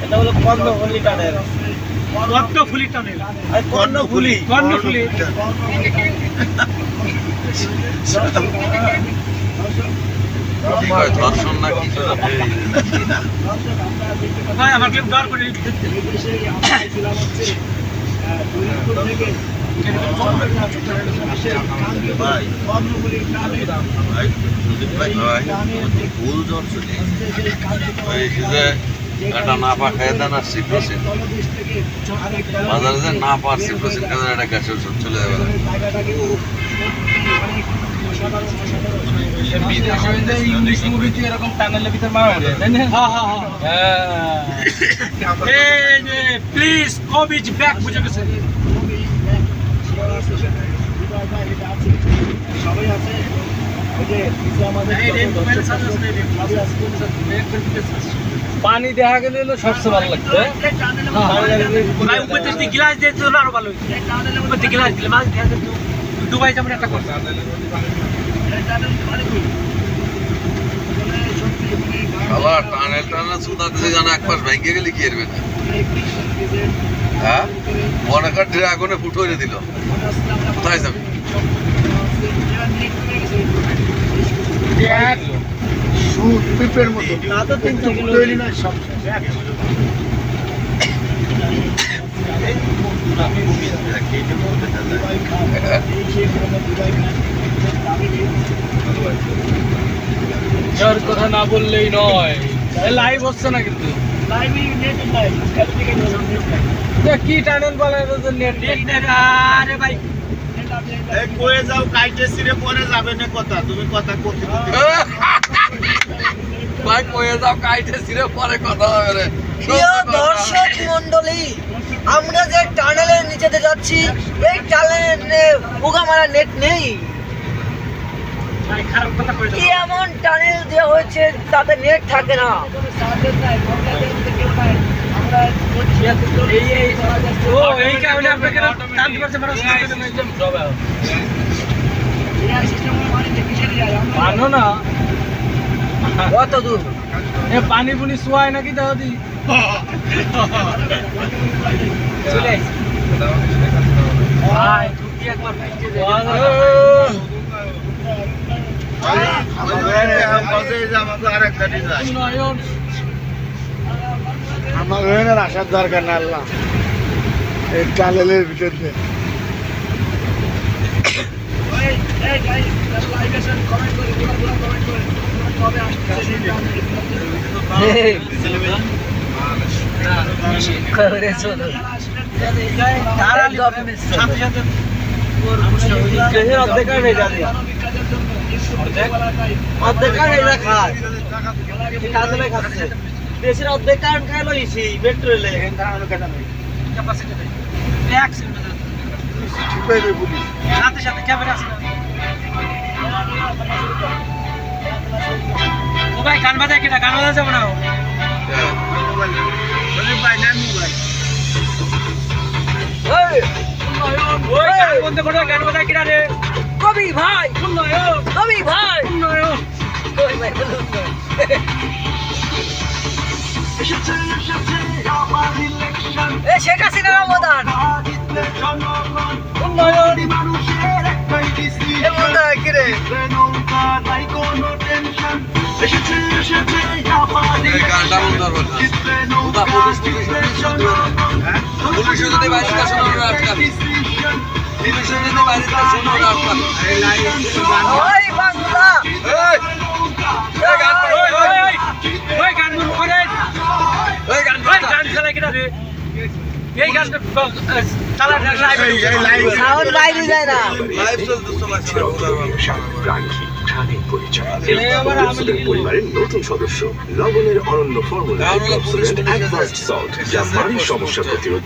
এটা হলো Karnaphuli tunnel. Karnaphuli tunnel. Karnaphuli Karnaphuli দর্শন না কি ভাই আমার ক্লিপ দর করে ভুল ধরছো একটা না পা খাই দেন আর সিপ্রোসিন বাজারে যে না পার সিপ্রোসিন খাওয়ার একটা গ্যাসের ওষুধ চলে যাবে ইংলিশ মুভিতে এরকম টানেলের ভিতর মারা যায় তাই না? এই যে প্লিজ কোভিড ব্যাক বুঝে গেছে সবাই আছে। পানি দেখা গেলে সবচেয়ে ভালো লাগতো। গ্লাস দিয়ে আরো ভালো গ্লাস দিলে মাছ দেখা যেত। দুবাই যেমন একটা কথা টানেল টানেল সুদাতে জানা এক পাশ ভেঙে গেলে কি এরবে না হ্যাঁ মনে কর ড্রাগনে ফুটো হয়ে দিল কোথায় যাবে পিপের মতো তা তো 300 কিলো তৈরি না সব যার কথা না বললেই নয়। লাইভ হচ্ছে না কিন্তু কি টানেল বলে আরে ভাই কয়ে যাও কাইটে সিরে পরে যাবে না কথা তুমি কথা করতে ভাই কয়ে যাও কাইটে সিরে পরে কথা হবে রে। প্রিয় দর্শক মণ্ডলী, আমরা যে টানেলের নিচেতে যাচ্ছি এই টানেলের পোকা মারা নেট নেই। এমন টানেল দেওয়া হয়েছে তাতে নেট থাকে না। এই কারণে আপনাকে টানতে পারছে মানো না কত দূর এ পানি পুনি শোয়ায় নাকি দাদি চলে আমার ওখানে আসার দরকার না আল্লাহ এই টানেলের ভিতর দিয়ে দেশের অর্ধেক কারণ খাইলো ইসি পেট্রোলে সাথে সাথে ক্যামেরা আছে ও ভাই গান বাজায় কিনা গান বাজা যাবো না বন্ধ করে গান বাজায় কিনা রে কবি ভাই কবি ভাই শেখ হাসিনার অবদান উন্নয়ন কিরে গানটা বন্ধ পুলিশ যদি বাইরে শোনো আটকাবি পুলিশ যদি বাইরে শোনো আটকাবি ওই বাংলা এই গানটা চালা সাউন্ড বাইরে যায় না লাইভ চলতেছে পরিবারের নতুন সদস্য লবণের অনন্য ফর্মুলা যা বাড়ির সমস্যা প্রতিরোধ।